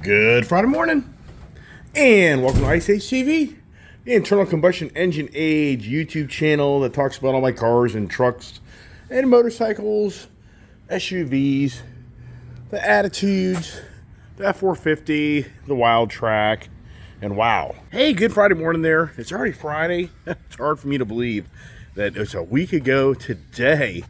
Good Friday morning, and welcome to Ice Age TV, the internal combustion engine age YouTube channel that talks about all my cars and trucks and motorcycles, SUVs, the Attitudes, the F450, the Wild Track, and wow. Hey, good Friday morning there. It's already Friday. It's hard for me to believe that it's a week ago today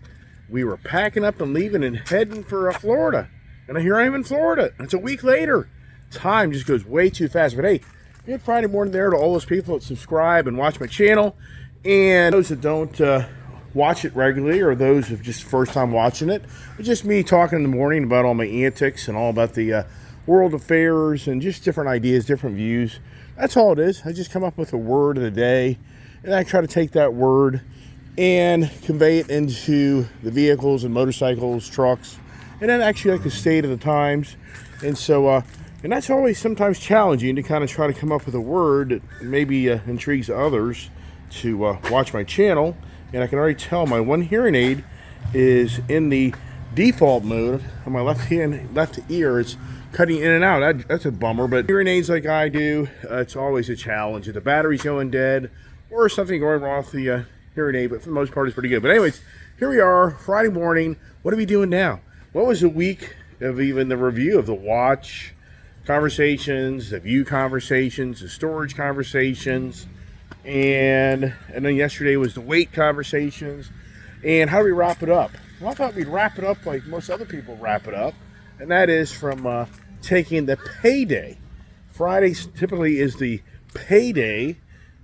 we were packing up and leaving and heading for Florida. And here I am in Florida. It's a week later. Time just goes way too fast. But hey, good Friday morning there to all those people that subscribe and watch my channel. And those that don't watch it regularly, or those who just first time watching it. It's just me talking in the morning about all my antics and all about the world affairs and just different ideas, different views. That's all it is. I just come up with a word of the day, and I try to take that word and convey it into the vehicles and motorcycles, trucks, and then actually like the state of the times. And so, and that's always sometimes challenging to kind of try to come up with a word that maybe intrigues others to watch my channel. And I can already tell my one hearing aid is in the default mode on my left ear. It's cutting in and out. That's a bummer, but hearing aids like I do, it's always a challenge. If the battery's going dead or something going wrong with the hearing aid, but for the most part it's pretty good. But anyways, here we are, Friday morning. What are we doing now? What was a week of even the review of the watch conversations, the view conversations, the storage conversations, and then yesterday was the weight conversations. And how do we wrap it up? Well, I thought we'd wrap it up like most other people wrap it up, and that is from taking the payday. Friday typically is the payday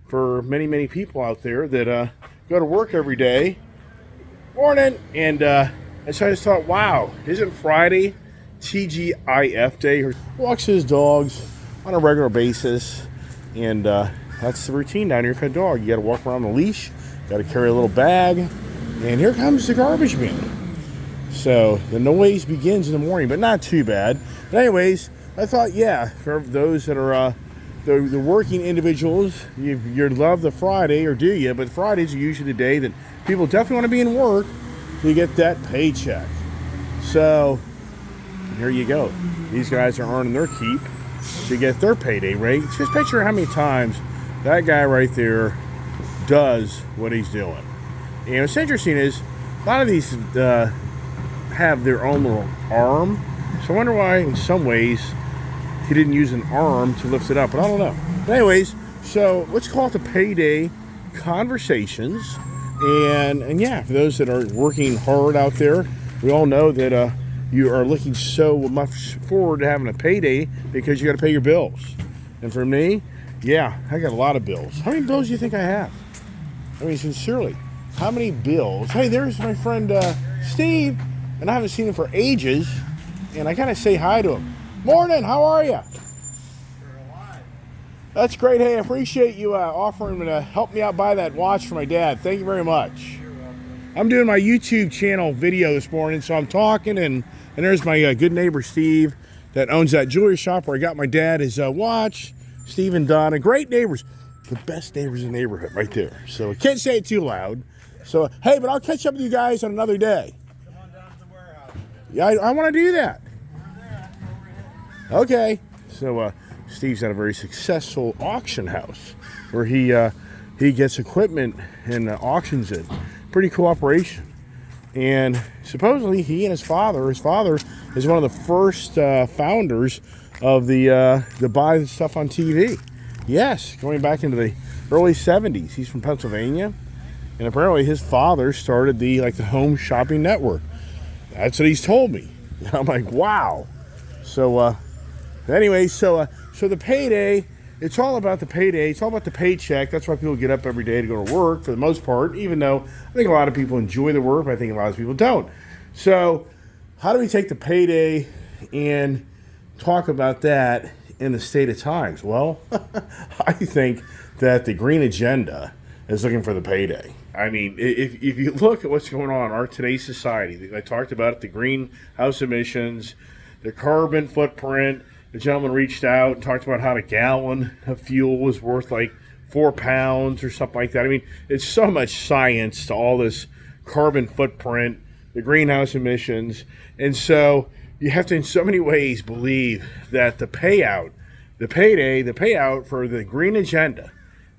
for many people out there that go to work every day. Morning. And so I just thought, wow, isn't Friday TGIF day? He walks his dogs on a regular basis, and that's the routine down here for a dog. You got to walk around the leash, got to carry a little bag, and here comes the garbage man. So the noise begins in the morning, but not too bad. But anyways, I thought, yeah, for those that are the working individuals, you love the Friday, or do you? But Fridays are usually the day that people definitely want to be in work to get that paycheck. So here you go. These guys are earning their keep to get their payday rate. Just picture how many times that guy right there does what he's doing. And what's interesting is a lot of these have their own little arm. So I wonder why in some ways he didn't use an arm to lift it up, but I don't know. But anyways, so let's call it the Payday Conversations. And yeah, for those that are working hard out there, we all know that you are looking so much forward to having a payday because you got to pay your bills. And for me, yeah, I got a lot of bills. How many bills do you think I have? I mean, sincerely, how many bills? Hey, there's my friend Steve, and I haven't seen him for ages, and I gotta say hi to him. Morning, how are you? That's great. Hey, I appreciate you offering to help me out buy that watch for my dad. Thank you very much. I'm doing my YouTube channel video this morning, so I'm talking, and there's my good neighbor Steve that owns that jewelry shop where I got my dad his watch. Steve and Donna, great neighbors. The best neighbors in the neighborhood right there. So I can't say it too loud. So, hey, but I'll catch up with you guys on another day. Come on down to the warehouse. Yeah, I want to do that. Okay. So, Steve's at a very successful auction house where he gets equipment and auctions it. Pretty cool operation. And supposedly he and his father is one of the first founders of the buy stuff on TV. Yes, going back into the early 70s. He's from Pennsylvania, and apparently his father started the home shopping network. That's what he's told me. And I'm like, wow. So anyway, so the payday, it's all about the payday. It's all about the paycheck. That's why people get up every day to go to work for the most part, even though I think a lot of people enjoy the work, but I think a lot of people don't. So how do we take the payday and talk about that in the state of times? Well, I think that the green agenda is looking for the payday. I mean, if you look at what's going on in our today's society, I talked about it, the greenhouse emissions, the carbon footprint. The gentleman reached out and talked about how a gallon of fuel was worth like 4 pounds or something like that. I mean, it's so much science to all this carbon footprint, the greenhouse emissions. And so you have to in so many ways believe that the payout, the payday, the payout for the green agenda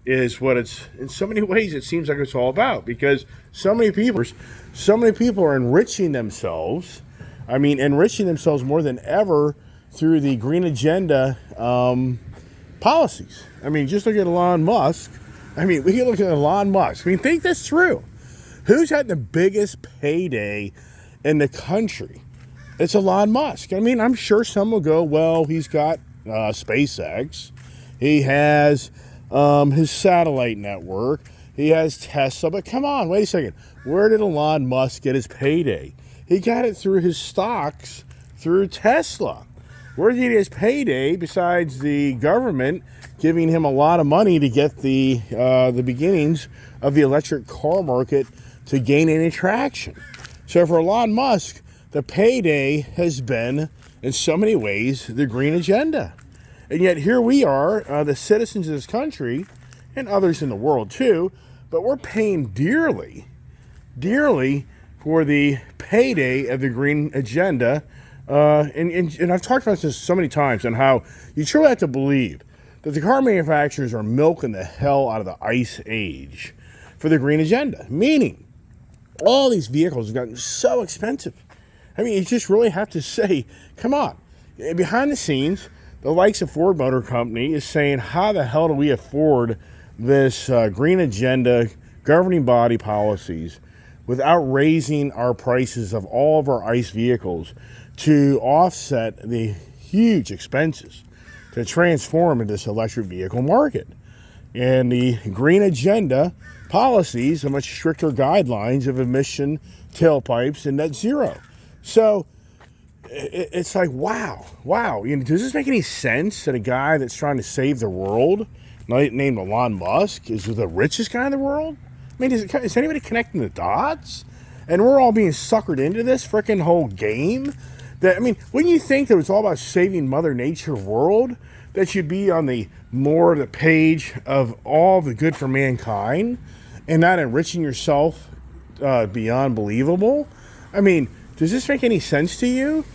is what it's, in so many ways it seems like it's all about, because so many people are enriching themselves. I mean, enriching themselves more than ever through the green agenda policies. I mean, just look at Elon Musk. I mean, we can look at Elon Musk. I mean, think this through. Who's had the biggest payday in the country? It's Elon Musk. I mean, I'm sure some will go, well, he's got SpaceX. He has his satellite network. He has Tesla. But come on, wait a second. Where did Elon Musk get his payday? He got it through his stocks through Tesla. Where did he get his payday besides the government giving him a lot of money to get the beginnings of the electric car market to gain any traction? So for Elon Musk, the payday has been, in so many ways, the green agenda. And yet here we are, the citizens of this country, and others in the world too, but we're paying dearly for the payday of the green agenda. And I've talked about this so many times on how you truly have to believe that the car manufacturers are milking the hell out of the ice age for the green agenda. Meaning, all these vehicles have gotten so expensive. I mean, you just really have to say, come on. Behind the scenes, the likes of Ford Motor Company is saying, how the hell do we afford this green agenda governing body policies without raising our prices of all of our ICE vehicles to offset the huge expenses to transform into this electric vehicle market? And the green agenda policies are much stricter guidelines of emission tailpipes and net zero. So it's like, wow. You know, does this make any sense that a guy that's trying to save the world, named Elon Musk, is the richest guy in the world? I mean, is anybody connecting the dots? And we're all being suckered into this freaking whole game. That, I mean, wouldn't you think that it was all about saving Mother Nature world? That you'd be on the page of all the good for mankind and not enriching yourself beyond believable? I mean, does this make any sense to you?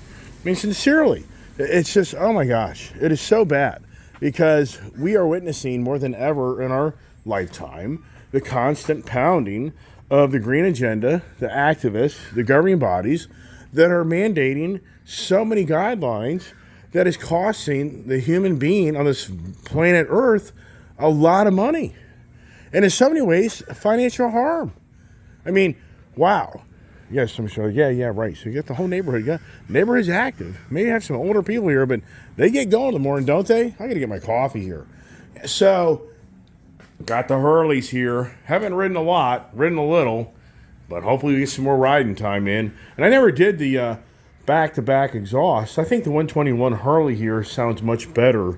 I mean, sincerely, it's just, oh my gosh, it is so bad, because we are witnessing more than ever in our lifetime the constant pounding of the green agenda, the activists, the governing bodies that are mandating so many guidelines that is costing the human being on this planet Earth a lot of money. And in so many ways, financial harm. I mean, wow. Yes, I'm sure. Yeah, right. So you get the whole neighborhood. Yeah, neighborhood's active. Maybe have some older people here, but they get going in the morning, don't they? I got to get my coffee here. So, got the Hurleys here. Haven't ridden a lot, ridden a little, but hopefully we get some more riding time in. And I never did the back-to-back exhaust. I think the 121 Hurley here sounds much better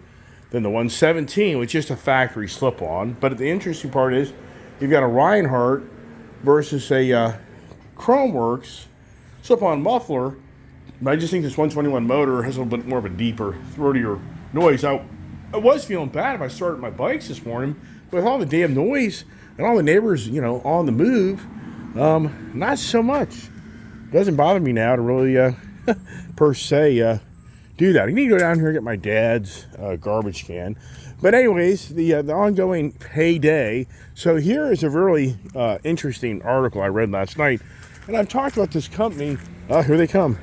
than the 117, with just a factory slip-on. But the interesting part is, you've got a Reinhardt versus a Chromeworks slip-on muffler. But I just think this 121 motor has a little bit more of a deeper, throatier noise. I was feeling bad if I started my bikes this morning, but with all the damn noise and all the neighbors, you know, on the move, not so much. It doesn't bother me now to really, per se, do that. I need to go down here and get my dad's garbage can. But anyways, the ongoing payday. So here is a really interesting article I read last night. And I've talked about this company. Oh, here they come.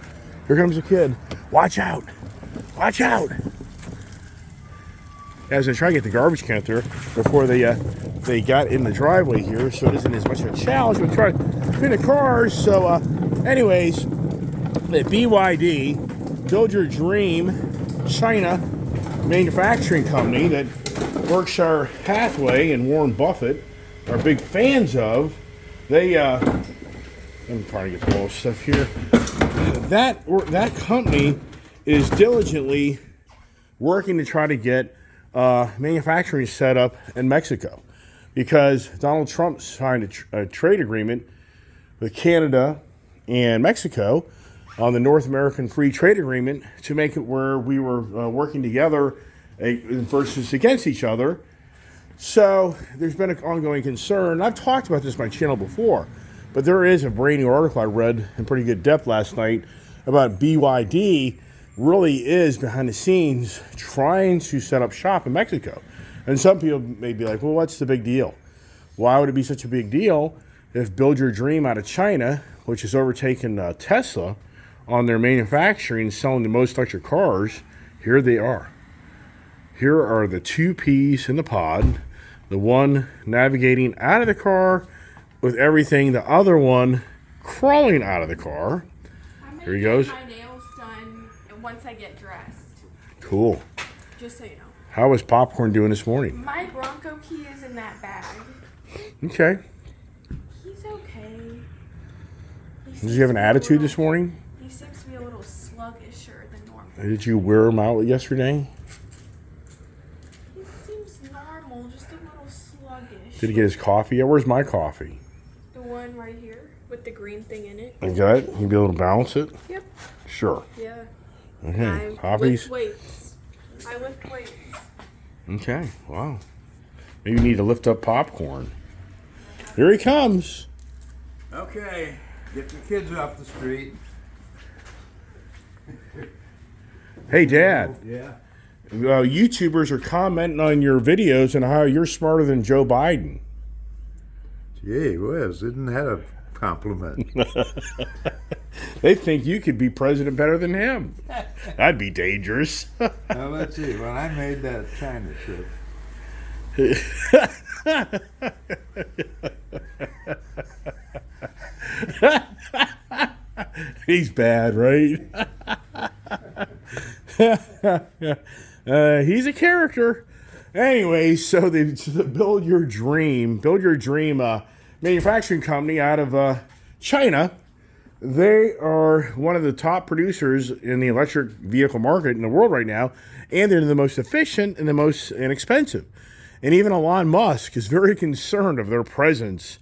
Here comes a kid. Watch out. Watch out. As I try to get the garbage can through before they got in the driveway here, so it isn't as much of a challenge. We try to clean the cars. So anyways, the BYD, Build Your Dream China manufacturing company that Berkshire Hathaway and Warren Buffett are big fans of, they I'm trying to get the whole stuff here. That company is diligently working to try to get manufacturing set up in Mexico, because Donald Trump signed a trade agreement with Canada and Mexico on the North American Free Trade Agreement to make it where we were working together versus against each other. So there's been an ongoing concern. I've talked about this on my channel before, but there is a brand new article I read in pretty good depth last night about BYD really is behind the scenes trying to set up shop in Mexico. And some people may be like, well, what's the big deal? Why would it be such a big deal if Build Your Dream out of China, which has overtaken Tesla on their manufacturing and selling the most electric cars, here they are. Here are the two peas in the pod, the one navigating out of the car with everything, the other one crawling out of the car. Here he goes. My nails done once I get dressed. Cool. Just so you know. How was Popcorn doing this morning? My Bronco key is in that bag. Okay. He's okay. Did you have an attitude this morning? He seems to be a little sluggisher than normal. Did you wear him out yesterday? He seems normal, just a little sluggish. Did he get his coffee yet? Where's my coffee? The one right here with the green thing in it. You got it? You be able to balance it? Yep. Sure. Yeah. Okay. I Coffees? lift weights. I lift weights. Okay. Wow. Maybe you need to lift up Popcorn. Here he comes. Okay, get the kids off the street. Hey, Dad. Yeah. YouTubers are commenting on your videos and how you're smarter than Joe Biden. Gee whiz, isn't that a compliment? They think you could be president better than him. That'd be dangerous. Now let's see, when I made that China trip, He's bad, right? He's a character. Anyway, so the Build Your Dream manufacturing company out of China, they are one of the top producers in the electric vehicle market in the world right now, and they're the most efficient and the most inexpensive. And even Elon Musk is very concerned of their presence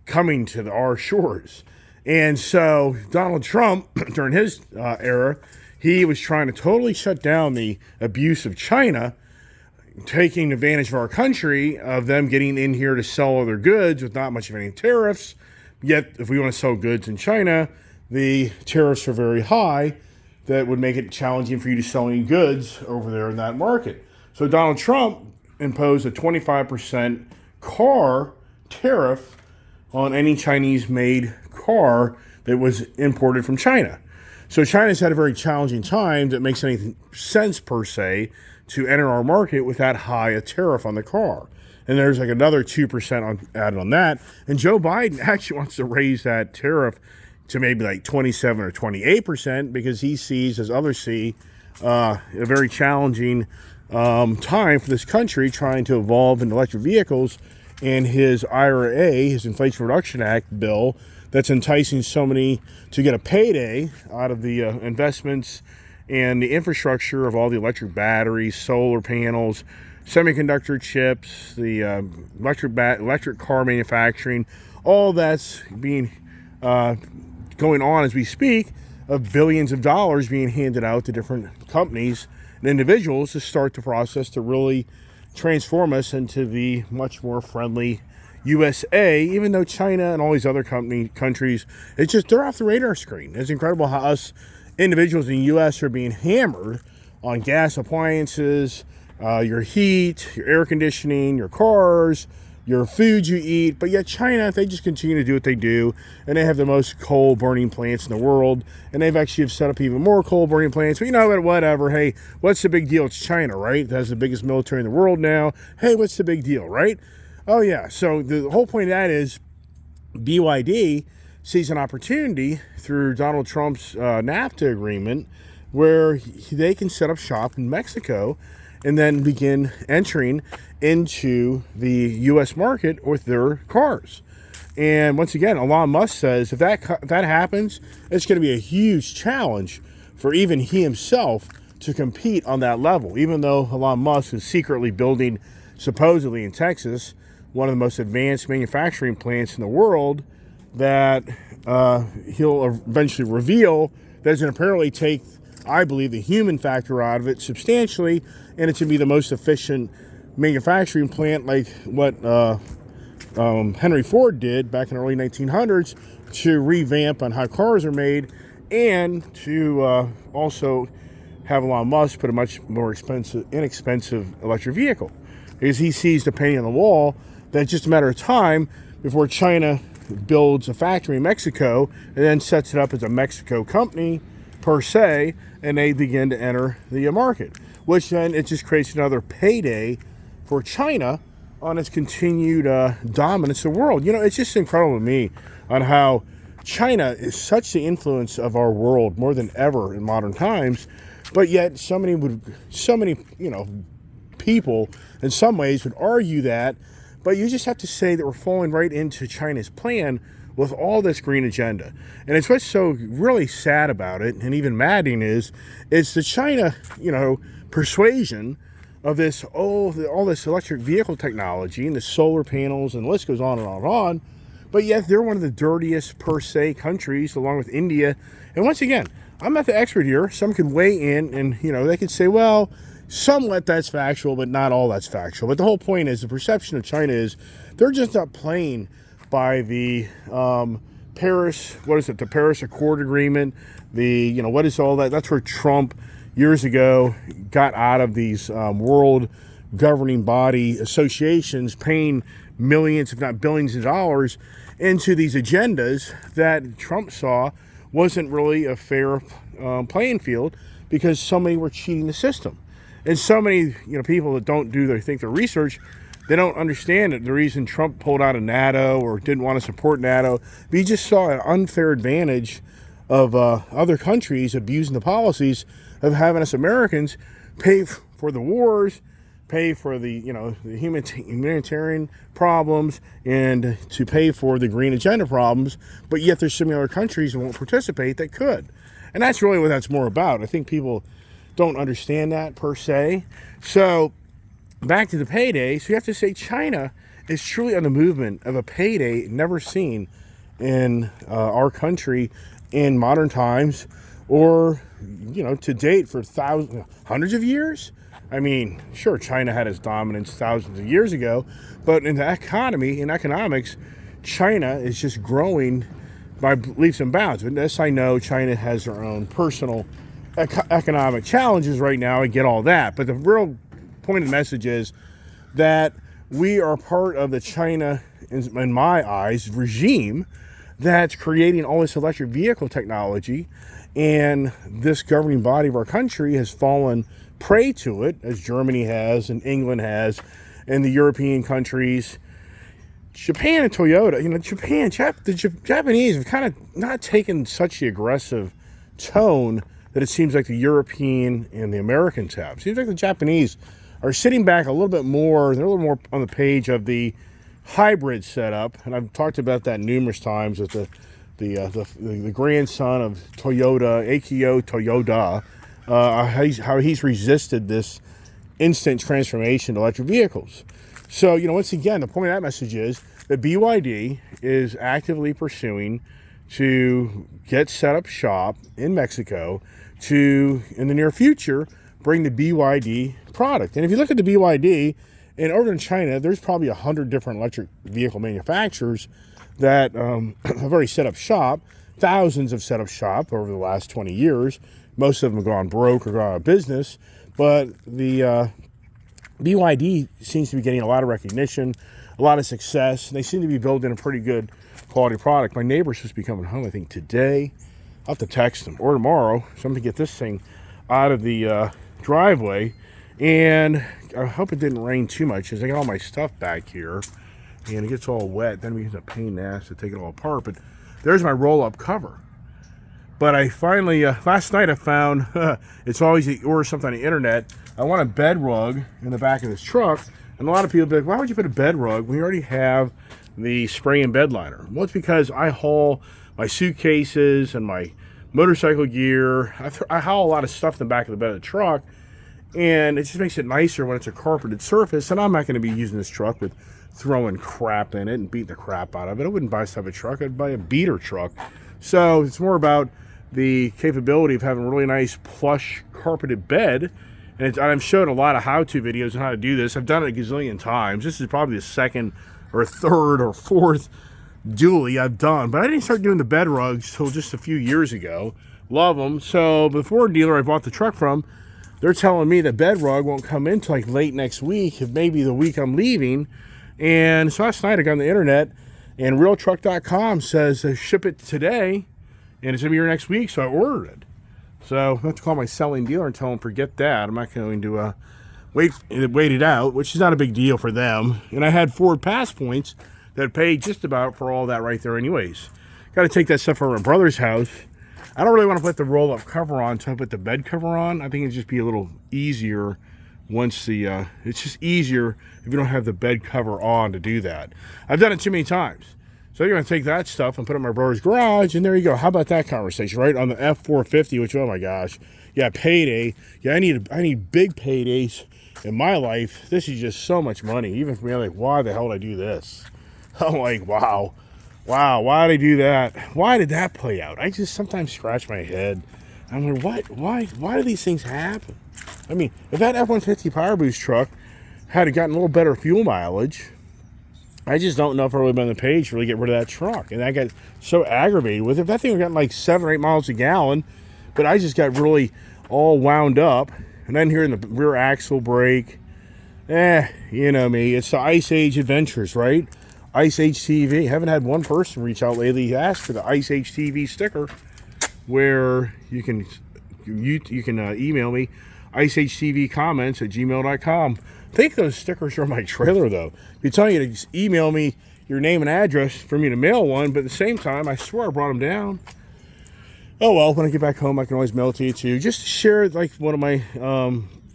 coming to our shores. And so Donald Trump, during his era, he was trying to totally shut down the abuse of China, taking advantage of our country, of them getting in here to sell other goods with not much of any tariffs. Yet, if we want to sell goods in China, the tariffs are very high. That would make it challenging for you to sell any goods over there in that market. So Donald Trump imposed a 25% car tariff on any Chinese-made car that was imported from China. So China's had a very challenging time that makes any sense, per se, to enter our market with that high a tariff on the car. And there's like another 2% added on that. And Joe Biden actually wants to raise that tariff to maybe like 27 or 28% because he sees, as others see, a very challenging time for this country trying to evolve in electric vehicles. And his IRA, his Inflation Reduction Act bill, that's enticing so many to get a payday out of the investments and the infrastructure of all the electric batteries, solar panels, semiconductor chips, the electric car manufacturing, all that's being going on as we speak, of billions of dollars being handed out to different companies and individuals to start the process to really transform us into the much more friendly USA, even though China and all these other countries, it's just, they're off the radar screen. It's incredible how us individuals in the US are being hammered on gas appliances, your heat, your air conditioning, your cars, your food you eat. But yet China, they just continue to do what they do, and they have the most coal burning plants in the world, and they've actually set up even more coal burning plants. But you know what, whatever, hey, what's the big deal? It's China, right? It has the biggest military in the world now. Hey, what's the big deal, right? Oh yeah, so the whole point of that is BYD sees an opportunity through Donald Trump's NAFTA agreement where they can set up shop in Mexico and then begin entering into the U.S. market with their cars. And once again, Elon Musk says if that happens, it's going to be a huge challenge for even he himself to compete on that level, even though Elon Musk is secretly building, supposedly in Texas, one of the most advanced manufacturing plants in the world that he'll eventually reveal doesn't apparently take, I believe, the human factor out of it substantially, and it's going to be the most efficient manufacturing plant like what Henry Ford did back in the early 1900s to revamp on how cars are made and to also have Elon Musk put a much more inexpensive electric vehicle, because he sees the painting on the wall that it's just a matter of time before China builds a factory in Mexico and then sets it up as a Mexico company per se, and they begin to enter the market, which then it just creates another payday for China on its continued dominance of the world. You know, it's just incredible to me on how China is such the influence of our world more than ever in modern times, but yet so many people in some ways would argue that. But you just have to say that we're falling right into China's plan with all this green agenda. And it's what's so really sad about it, and even maddening, is it's the China, persuasion of this, all this electric vehicle technology and the solar panels, and the list goes on and on and on. But yet they're one of the dirtiest per se countries, along with India. And once again, I'm not the expert here. Some could weigh in, and they could say, well, somewhat that's factual, but not all that's factual. But the whole point is, the perception of China is they're just not playing by the the Paris Accord Agreement, what is all that? That's where Trump years ago got out of these world governing body associations, paying millions, if not billions of dollars into these agendas that Trump saw wasn't really a fair playing field, because so many were cheating the system. And so many, people that don't do their research, they don't understand it. The reason Trump pulled out of NATO or didn't want to support NATO, but he just saw an unfair advantage of other countries abusing the policies of having us Americans pay for the wars, pay for the the humanitarian problems, and to pay for the green agenda problems. But yet there's so many other countries that won't participate that could, and that's really what that's more about. I think people don't understand that per se. So back to the payday. So you have to say China is truly on the movement of a payday never seen in our country in modern times, or to date for hundreds of years. I mean, sure, China had its dominance thousands of years ago, but in the economy, in economics, China is just growing by leaps and bounds. And yes, I know China has their own personal economic challenges right now. I get all that, but the real point of the message is that we are part of the China, in my eyes, regime that's creating all this electric vehicle technology, and this governing body of our country has fallen prey to it, as Germany has, and England has, and the European countries. Japan and Toyota, the Japanese have kind of not taken such the aggressive tone that it seems like the European and the Americans have. It seems like the Japanese are sitting back a little bit more. They're a little more on the page of the hybrid setup, and I've talked about that numerous times with the grandson of Toyota, Akio Toyoda, how he's resisted this instant transformation to electric vehicles. So, once again, the point of that message is that BYD is actively pursuing to get set up shop in Mexico to, in the near future, bring the BYD product. And if you look at the BYD, and over in China, there's probably 100 different electric vehicle manufacturers that have already set up shop. Thousands have set up shop over the last 20 years. Most of them have gone broke or gone out of business. But the BYD seems to be getting a lot of recognition, a lot of success. They seem to be building a pretty good quality product. My neighbor's supposed to be coming home, I think, today. I'll have to text him, or tomorrow, so I'm going to get this thing out of the driveway. And I hope it didn't rain too much, because I got all my stuff back here, and it gets all wet. Then we get a pain in the ass to take it all apart. But there's my roll-up cover. But I finally, last night I found, it's always you order something on the internet. I want a bed rug in the back of this truck. And a lot of people be like, why would you put a bed rug when you already have the spray and bed liner? Well, it's because I haul my suitcases and my motorcycle gear. I haul a lot of stuff in the back of the bed of the truck. And it just makes it nicer when it's a carpeted surface. And I'm not going to be using this truck with throwing crap in it and beating the crap out of it. I wouldn't buy this type of truck. I'd buy a beater truck. So it's more about the capability of having a really nice plush carpeted bed. And I've showed a lot of how-to videos on how to do this. I've done it a gazillion times. This is probably the second or third or fourth dually I've done. But I didn't start doing the bed rugs till just a few years ago Love them. So the Ford dealer I bought the truck from, they're telling me the bed rug won't come in till like late next week, maybe the week I'm leaving. And so last night I got on the internet, and realtruck.com says they ship it today, and it's going to be here next week, so I ordered it. So I have to call my selling dealer and tell them forget that. I'm not going to wait it out, which is not a big deal for them. And I had Ford Pass points that paid just about for all that right there anyways. Got to take that stuff over to my brother's house. I don't really want to put the roll-up cover on, so I put the bed cover on. I think it'd just be a little easier once the, it's just easier if you don't have the bed cover on to do that. I've done it too many times. So you're going to take that stuff and put it in my brother's garage, and there you go. How about that conversation, right? On the F450, which, oh my gosh. Yeah, payday. Yeah, I need big paydays in my life. This is just so much money. Even for me, I'm like, why the hell did I do this? I'm like, wow, why did I do that? Why did that play out? I just sometimes scratch my head. I'm like, why do these things happen? I mean, if that F-150 Power Boost truck had gotten a little better fuel mileage, I just don't know if I would have been on the page to really get rid of that truck. And I got so aggravated with it. If that thing had gotten like 7 or 8 miles a gallon, but I just got really all wound up. And then hearing the rear axle brake, you know me. It's the Ice Age Adventures, right? Ice Age TV. Haven't had one person reach out lately ask for the Ice Age TV sticker, where you can email me iceagetvcomments@gmail.com. I think those stickers are on my trailer though. They're telling you to just email me your name and address for me to mail one, but at the same time, I swear I brought them down. Oh well, when I get back home, I can always mail it to you too. Just to share, like one of my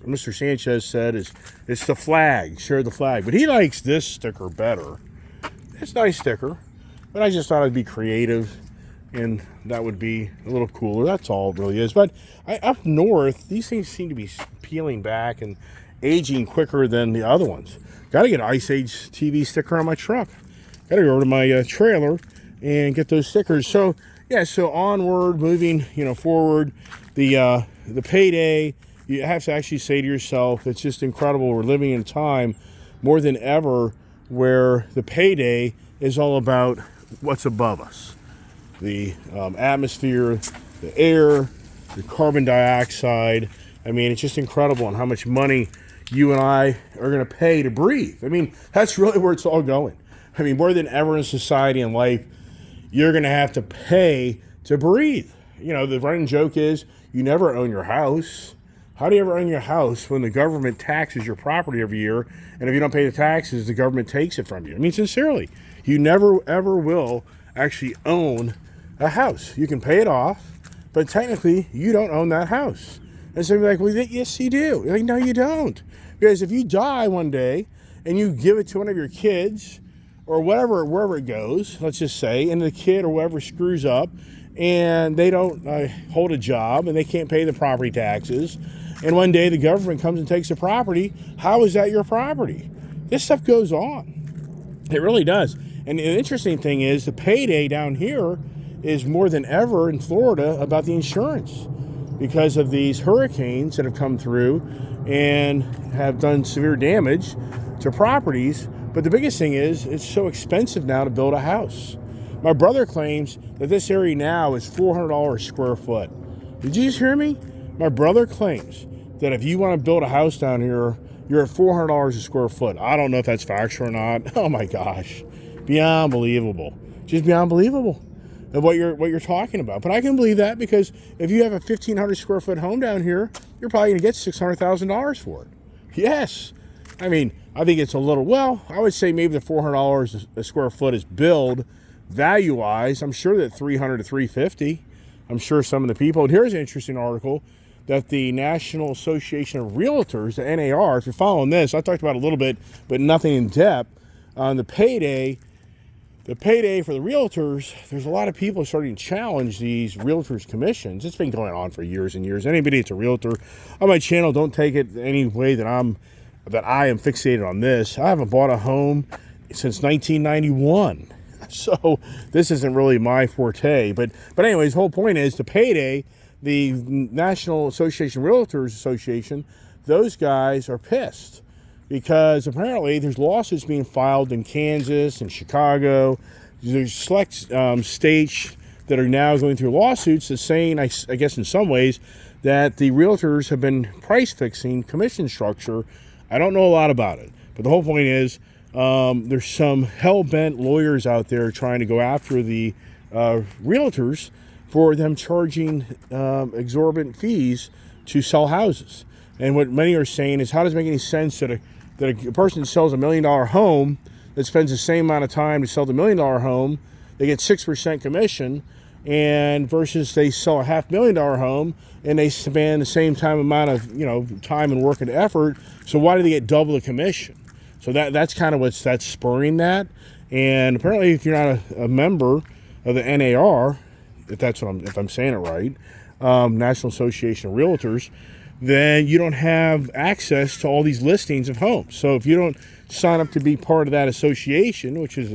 Mr. Sanchez said, it's the flag. Share the flag, but he likes this sticker better. It's a nice sticker, but I just thought I'd be creative, and that would be a little cooler. That's all it really is. But up north, these things seem to be peeling back and aging quicker than the other ones. Got to get an Ice Age TV sticker on my truck. Got to go over to my trailer and get those stickers. So yeah, so onward, moving, forward. The payday, you have to actually say to yourself, it's just incredible. We're living in a time more than ever where the payday is all about what's above us. The atmosphere, the air, the carbon dioxide. I mean, it's just incredible on how much money you and I are going to pay to breathe. I mean, that's really where it's all going. I mean, more than ever in society and life, you're going to have to pay to breathe. The running joke is you never own your house. How do you ever own your house when the government taxes your property every year, and if you don't pay the taxes, the government takes it from you? I mean, sincerely, you never ever will actually own a house. You can pay it off, but technically you don't own that house. And so you're like, well, yes, you do. You're like, no, you don't. Because if you die one day and you give it to one of your kids or whatever, wherever it goes, let's just say, and the kid or whoever screws up and they don't hold a job and they can't pay the property taxes, and one day the government comes and takes the property, how is that your property? This stuff goes on. It really does. And the interesting thing is the payday down here is more than ever in Florida about the insurance, because of these hurricanes that have come through and have done severe damage to properties. But the biggest thing is it's so expensive now to build a house. My brother claims that this area now is $400 a square foot. Did you just hear me? My brother claims that if you want to build a house down here, you're at $400 a square foot. I don't know if that's factual or not. Oh my gosh. Beyond believable. Just beyond believable of what you're talking about. But I can believe that, because if you have a 1,500 square foot home down here, you're probably going to get $600,000 for it. Yes. I mean, I think it's a little, well, I would say maybe the $400 a square foot is build value-wise. I'm sure that $300 to $350. I'm sure some of the people, and here's an interesting article that the National Association of Realtors, the NAR, if you're following this, I talked about it a little bit, but nothing in depth, on the payday for the realtors. There's a lot of people starting to challenge these realtors' commissions. It's been going on for years and years. Anybody that's a realtor on my channel, don't take it any way that I am fixated on this. I haven't bought a home since 1991. So this isn't really my forte. But anyways, the whole point is the payday, the National Association Realtors Association, those guys are pissed, because apparently there's lawsuits being filed in Kansas and Chicago. There's select states that are now going through lawsuits that's saying, I guess in some ways, that the realtors have been price fixing commission structure. I don't know a lot about it, but the whole point is there's some hell-bent lawyers out there trying to go after the realtors for them charging exorbitant fees to sell houses. And what many are saying is, how does it make any sense that a person sells $1 million home that spends the same amount of time to sell the $1 million home, they get 6% commission, and versus they sell a $500,000 home and they spend the same amount of time and work and effort. So why do they get double the commission? So that's kind of that's spurring that. And apparently, if you're not a member of the NAR, if I'm saying it right, National Association of Realtors, then you don't have access to all these listings of homes. So if you don't sign up to be part of that association, which is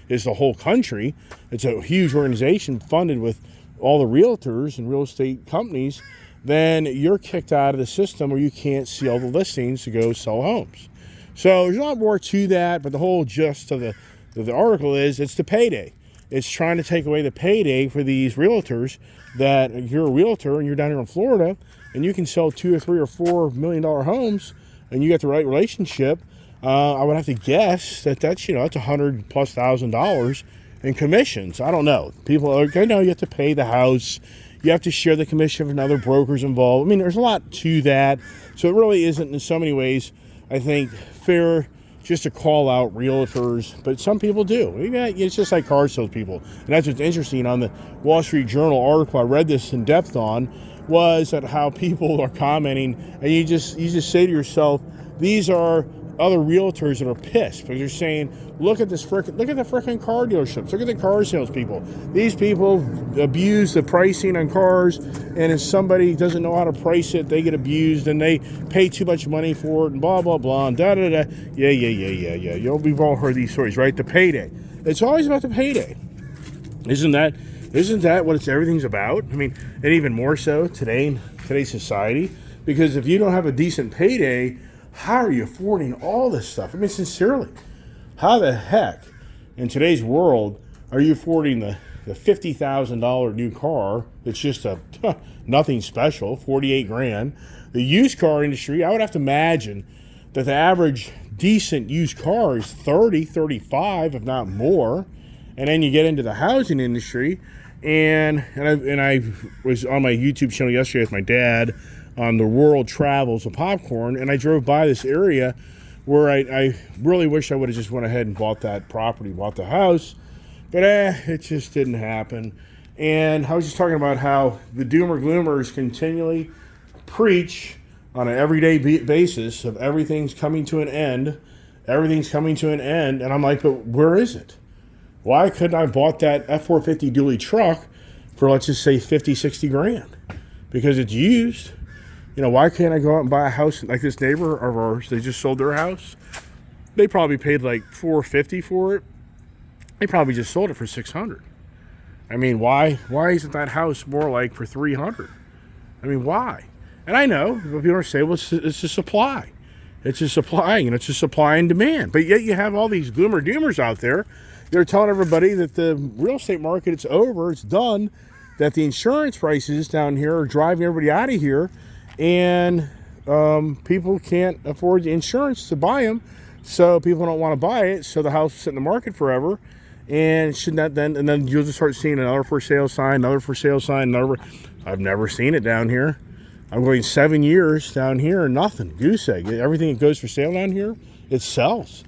is the whole country, it's a huge organization funded with all the realtors and real estate companies, then you're kicked out of the system, or you can't see all the listings to go sell homes. So there's a lot more to that, but the whole gist of the article is it's the payday. It's trying to take away the payday for these realtors. That if you're a realtor and you're down here in Florida and you can sell $2 or $3 or $4 million homes and you got the right relationship, I would have to guess that's $100,000+ in commissions. I don't know. I know you have to pay the house. You have to share the commission with other brokers involved. I mean, there's a lot to that. So it really isn't, in so many ways, I think, fair just to call out realtors, but some people do. It's just like car salespeople. And that's what's interesting on the Wall Street Journal article I read this in depth on, was that how people are commenting, and you just say to yourself, these are other realtors that are pissed because they're saying, look at the frickin' car dealerships, look at the car salespeople. These people abuse the pricing on cars, and if somebody doesn't know how to price it, they get abused and they pay too much money for it, and blah blah blah, and da da da. Yeah. We've all heard these stories, right? The payday. It's always about the payday. Isn't that what everything's about? I mean, and even more so today in today's society, because if you don't have a decent payday, how are you affording all this stuff? I mean, sincerely, how the heck in today's world are you affording the $50,000 new car that's just a nothing special, 48 grand? The used car industry, I would have to imagine that the average decent used car is 30, 35, if not more. And then you get into the housing industry, and I was on my YouTube channel yesterday with my dad on the world travels of popcorn, and I drove by this area where I really wish I would have just went ahead and bought that property, bought the house, but it just didn't happen. And I was just talking about how the doomer gloomers continually preach on an everyday basis of everything's coming to an end, and I'm like, but where is it? Why couldn't I have bought that F-450 dually truck for, let's just say, 50, 60 grand? Because it's used. Why can't I go out and buy a house like this neighbor of ours? They just sold their house. They probably paid like $450 for it. They probably just sold it for $600. I mean, why isn't that house more like for $300? I mean, why? And I know people are saying, well, it's a supply. It's a supply, it's a supply and demand. But yet you have all these gloomer doomers out there. They're telling everybody that the real estate market, it's over, it's done, that the insurance prices down here are driving everybody out of here, and people can't afford the insurance to buy them, so people don't want to buy it, so the house will sit in the market forever, and then you'll just start seeing another for sale sign, I've never seen it down here. I'm going 7 years down here and nothing, goose egg. Everything that goes for sale down here, it sells.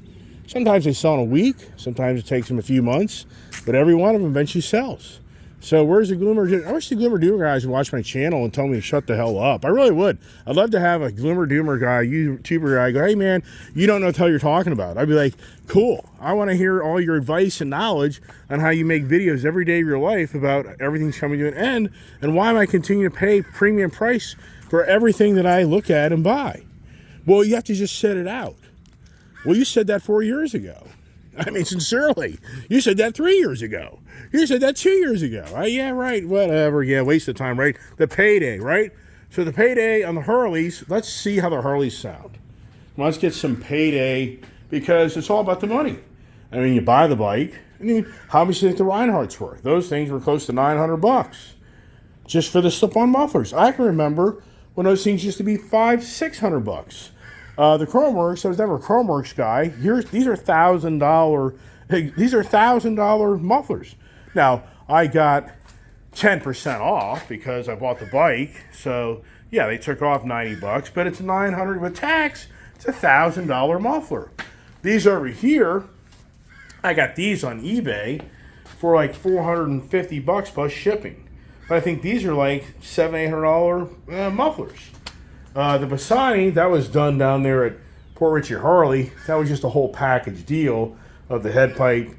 Sometimes they sell in a week, sometimes it takes them a few months, but every one of them eventually sells. So where's the gloomer? I wish the gloomer doomer guys would watch my channel and tell me to shut the hell up. I really would. I'd love to have a gloomer doomer guy, YouTuber guy, go, hey man, you don't know what the hell you're talking about. I'd be like, cool. I want to hear all your advice and knowledge on how you make videos every day of your life about everything's coming to an end, and why am I continuing to pay premium price for everything that I look at and buy? Well, you have to just set it out. Well, you said that 4 years ago. I mean, sincerely, you said that 3 years ago. You said that 2 years ago. Yeah, right, whatever. Yeah, waste of time, right? The payday, right? So the payday on the Harleys, let's see how the Harleys sound. Let's get some payday, because it's all about the money. I mean, you buy the bike. I mean, how much do you think the Reinhardts were? Those things were close to $900 just for the slip-on mufflers. I can remember when those things used to be $500-600. The Chromeworks, I was never a Chromeworks guy. These are $1,000 mufflers. Now I got 10% off because I bought the bike. So yeah, they took off $90, but it's $900 with tax. It's $1,000 muffler. These over here, I got these on eBay for like $450 plus shipping. But I think these are like $700-800 mufflers. The Bassani, that was done down there at Port Richey Harley. That was just a whole package deal of the head pipe,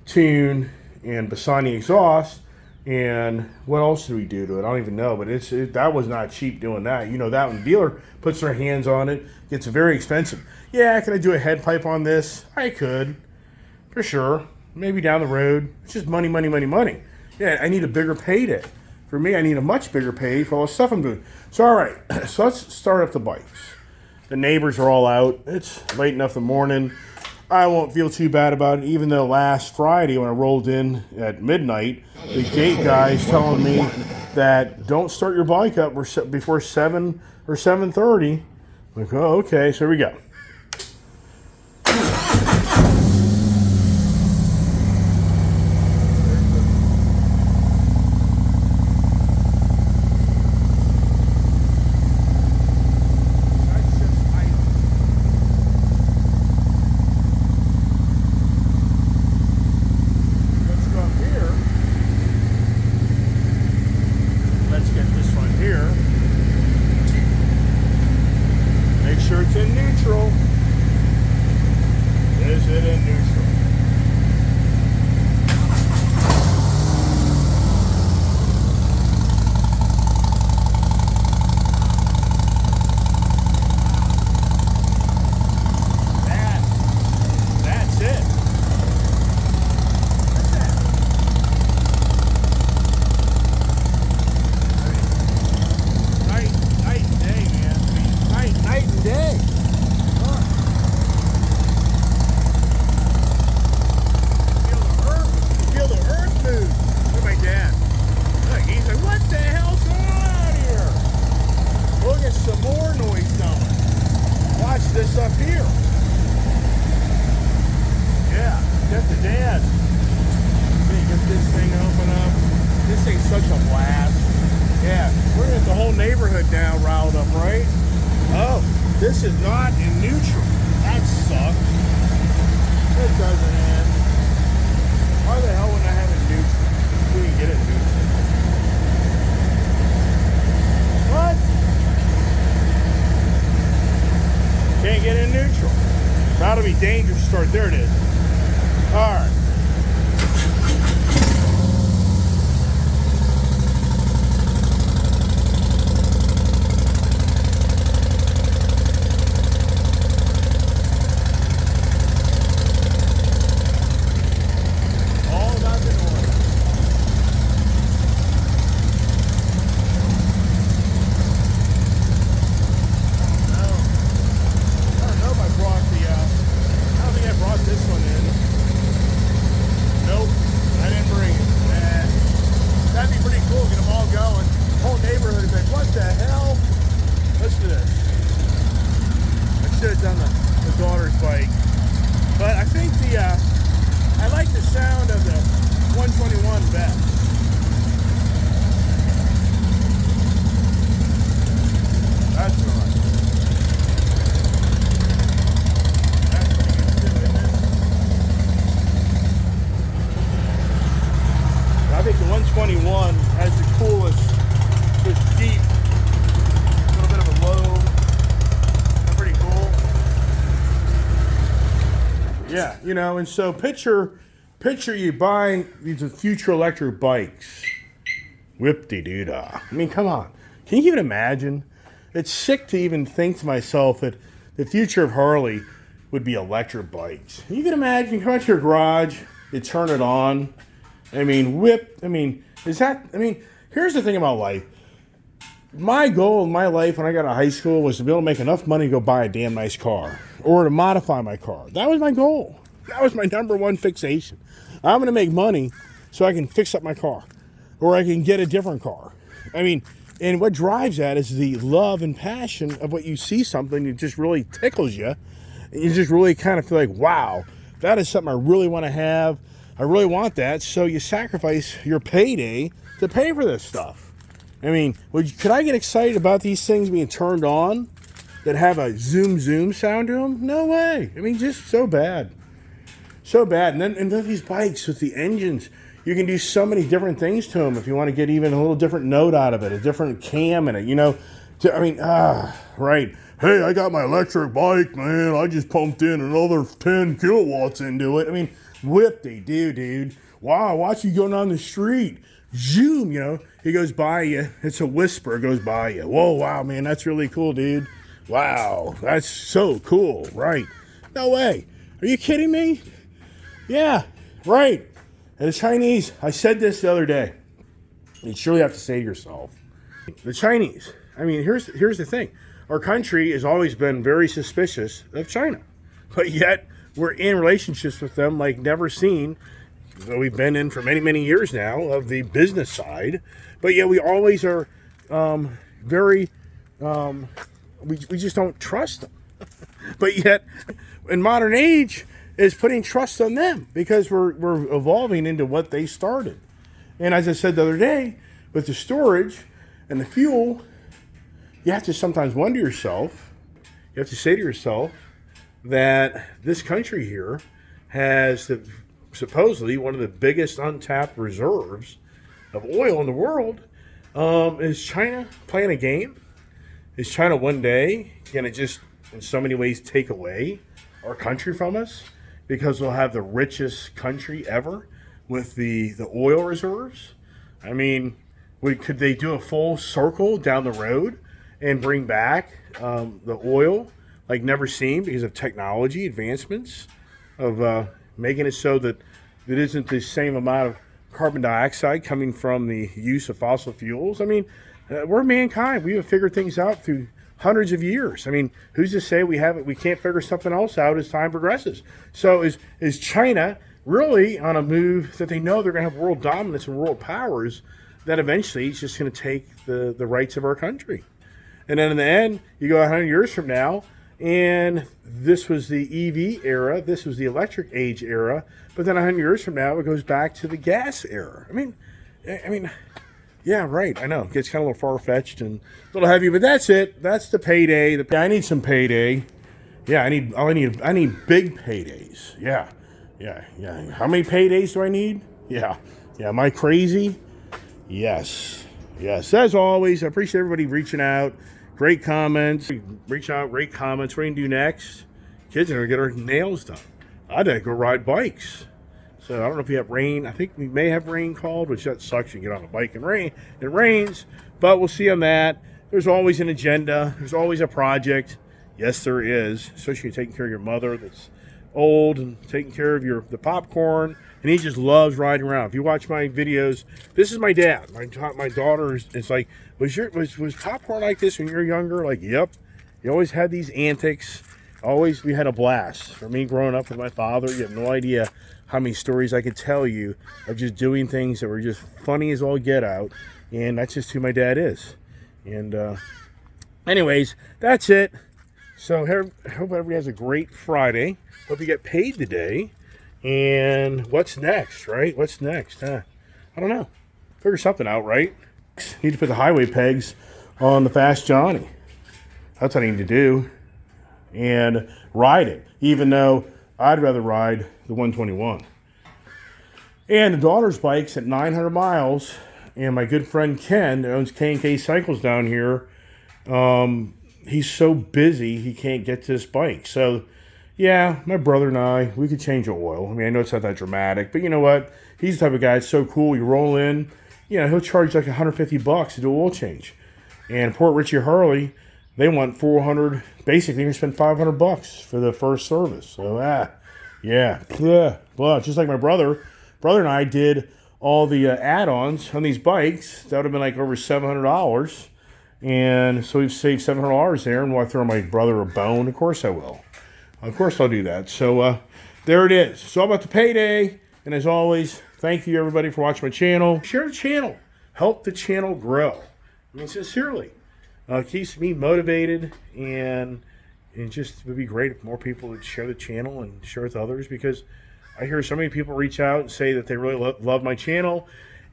tune, and Bassani exhaust. And what else did we do to it? I don't even know, but that was not cheap doing that. You know, that when the dealer puts their hands on it, gets very expensive. Yeah, can I do a head pipe on this? I could, for sure. Maybe down the road. It's just money, money, money, money. Yeah, I need a bigger payday. For me, I need a much bigger pay for all the stuff I'm doing. So, all right, so let's start up the bikes. The neighbors are all out. It's late enough in the morning. I won't feel too bad about it, even though last Friday when I rolled in at midnight, the gate guy's telling me that don't start your bike up before 7 or 7:30. I'm like, oh, okay, so here we go. This is not in neutral. That sucks. It doesn't end. Why the hell would I have it neutral? We can get it neutral. What? Can't get in neutral. That'll be dangerous to start. There it is. Alright. Yeah, you know, and so picture you buy these future electric bikes. Whip-de-doo-dah. I mean, come on. Can you even imagine? It's sick to even think to myself that the future of Harley would be electric bikes. You can imagine, you come out to your garage, you turn it on. I mean, here's the thing about life. My goal in my life when I got out of high school was to be able to make enough money to go buy a damn nice car or to modify my car. That was my goal. That was my number one fixation. I'm going to make money so I can fix up my car, or I can get a different car. I mean, and what drives that is the love and passion of what you see something that just really tickles you. And you just really kind of feel like, wow, that is something I really want to have. I really want that. So you sacrifice your payday to pay for this stuff. I mean, could I get excited about these things being turned on that have a zoom zoom sound to them? No way. I mean, just so bad. So bad. And then these bikes with the engines, you can do so many different things to them if you want to get even a little different note out of it, a different cam in it, you know. Right. Hey, I got my electric bike, man. I just pumped in another 10 kilowatts into it. I mean, whip they do, dude. Wow, watch you going down the street. Zoom, you know. He goes by you. It's a whisper. It goes by you. Whoa, wow, man. That's really cool, dude. Wow, that's so cool. Right. No way. Are you kidding me? Yeah, right. And the Chinese, I said this the other day. You surely have to say to yourself, the Chinese, I mean, here's the thing. Our country has always been very suspicious of China. But yet, we're in relationships with them like never seen. We've been in for many, many years now of the business side. But yet, we always are we just don't trust them. But yet, in modern age, is putting trust on them because we're evolving into what they started. And as I said the other day, with the storage and the fuel, you have to sometimes wonder yourself, you have to say to yourself that this country here has supposedly one of the biggest untapped reserves of oil in the world. Is China playing a game? Is China one day going to just, in so many ways, take away our country from us? Because we'll have the richest country ever with the oil reserves? I mean, could they do a full circle down the road and bring back the oil like never seen because of technology advancements of making it so that it isn't the same amount of carbon dioxide coming from the use of fossil fuels? I mean, we're mankind. We have figured things out through hundreds of years. I mean, who's to say we can't figure something else out as time progresses? So is China really on a move that they know they're going to have world dominance and world powers that eventually it's just going to take the rights of our country? And then in the end, you go 100 years from now, and this was the EV era, this was the electric age era, but then 100 years from now, it goes back to the gas era. I memean, yeah, right. I know it gets kind of a little far-fetched and a little heavy, but that's it. That's the payday. I need some payday. Yeah, I need big paydays. Yeah. How many paydays do I need? Yeah. Am I crazy? Yes. As always, I appreciate everybody reaching out. Great comments. Reach out. Great comments. What are you gonna do next? Kids are gonna get our nails done. I gotta go ride bikes. So I don't know if you have rain. I think we may have rain called, which that sucks. You get on a bike and rain. It rains, but we'll see on that. There's always an agenda. There's always a project. Yes, there is. Especially taking care of your mother that's old and taking care of the popcorn. And he just loves riding around. If you watch my videos, this is my dad. My daughter is like, was popcorn like this when you were younger? Like, yep. He always had these antics. We had a blast. For me growing up with my father, you have no idea how many stories I could tell you of just doing things that were just funny as all get out. And that's just who my dad is. And anyways, that's it. So I hope everybody has a great Friday. Hope you get paid today. And what's next, right? What's next? I don't know. Figure something out, right? Need to put the highway pegs on the Fast Johnny. That's what I need to do. And ride it, even though I'd rather ride the 121. And the daughter's bike's at 900 miles. And my good friend Ken, that owns K&K Cycles down here, he's so busy he can't get to his bike. So, yeah, my brother and I, we could change the oil. I mean, I know it's not that dramatic, but you know what? He's the type of guy, it's so cool. You roll in, he'll charge like $150 to do an oil change. And Port Richey Harley, they want $400. Basically, you're going to spend $500 for the first service. So, just like my brother and I did all the add-ons on these bikes. That would have been like over $700. And so we've saved $700 there. And will I throw my brother a bone? Of course I will. Of course I'll do that. So, there it is. It's all about the payday. And as always, thank you everybody for watching my channel. Share the channel. Help the channel grow. I mean, sincerely. Keeps me motivated, and it just would be great if more people would share the channel and share with others, because I hear so many people reach out and say that they really love my channel.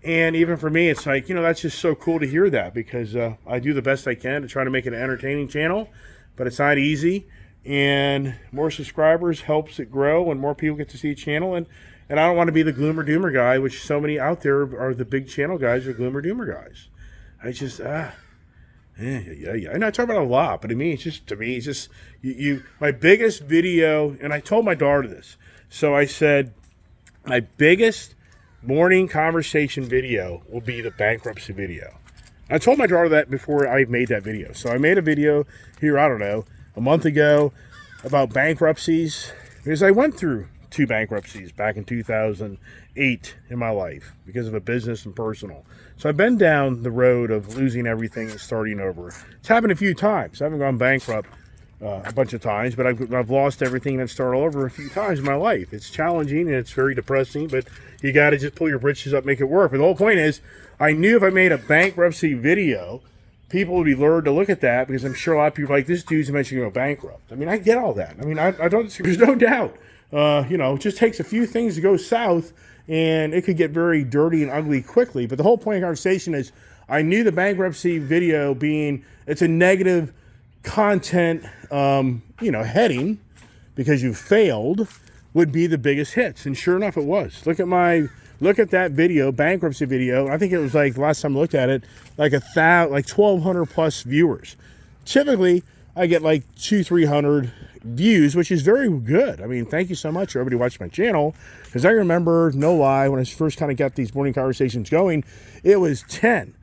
And even for me, it's like, that's just so cool to hear that, because I do the best I can to try to make it an entertaining channel, but it's not easy. And more subscribers helps it grow, and more people get to see the channel. And I don't want to be the gloomer doomer guy, which so many out there are. The big channel guys are gloomer doomer guys. I just, yeah. And I talk about it a lot, but to me, it's just, my biggest video, and I told my daughter this. So I said, my biggest morning conversation video will be the bankruptcy video. I told my daughter that before I made that video. So I made a video here, I don't know, a month ago about bankruptcies, because I went through 2 bankruptcies back in 2008 in my life because of a business and personal. So I've been down the road of losing everything and starting over. It's happened a few times. I haven't gone bankrupt a bunch of times, but I've lost everything and started over a few times in my life. It's challenging and it's very depressing, but you got to just pull your britches up, make it work. But the whole point is, I knew if I made a bankruptcy video, people would be lured to look at that, because I'm sure a lot of people are like, this dude's eventually going to go bankrupt. I mean, I get all that. I mean, I don't, there's no doubt. It just takes a few things to go south, and it could get very dirty and ugly quickly. But the whole point of the conversation is, I knew the bankruptcy video it's a negative content, heading, because you failed, would be the biggest hits. And sure enough, it was. Look at that video, bankruptcy video. I think it was like, the last time I looked at it, like 1,200 plus viewers. Typically, I get like 200-300 views, which is very good. I mean, thank you so much for everybody watching my channel, because I remember, no lie, when I first kind of got these morning conversations going, it was 10,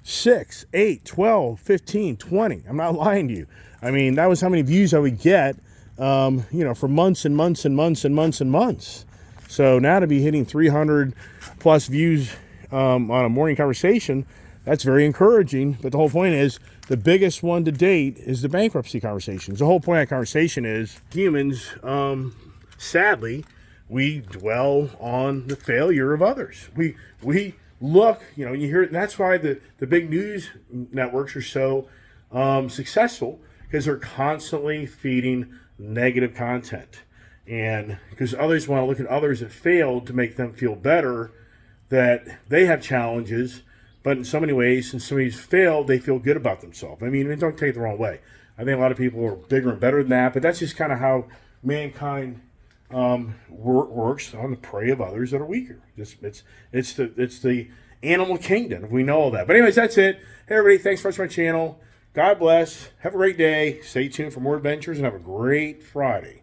6, 8, 12, 15, 20. I'm not lying to you. I mean, that was how many views I would get, for months and months and months and months and months. So now to be hitting 300 plus views on a morning conversation, that's very encouraging. But the whole point is, the biggest one to date is the bankruptcy conversations. The whole point of that conversation is, humans, sadly, we dwell on the failure of others. We look, you hear, that's why the big news networks are so successful, because they're constantly feeding negative content. And because others want to look at others that failed to make them feel better, that they have challenges, but in so many ways, since somebody's failed, they feel good about themselves. I mean, don't take it the wrong way. I think a lot of people are bigger and better than that, but that's just kind of how mankind works on the prey of others that are weaker. It's the animal kingdom. We know all that. But anyways, that's it. Hey, everybody, thanks for watching my channel. God bless. Have a great day. Stay tuned for more adventures, and have a great Friday.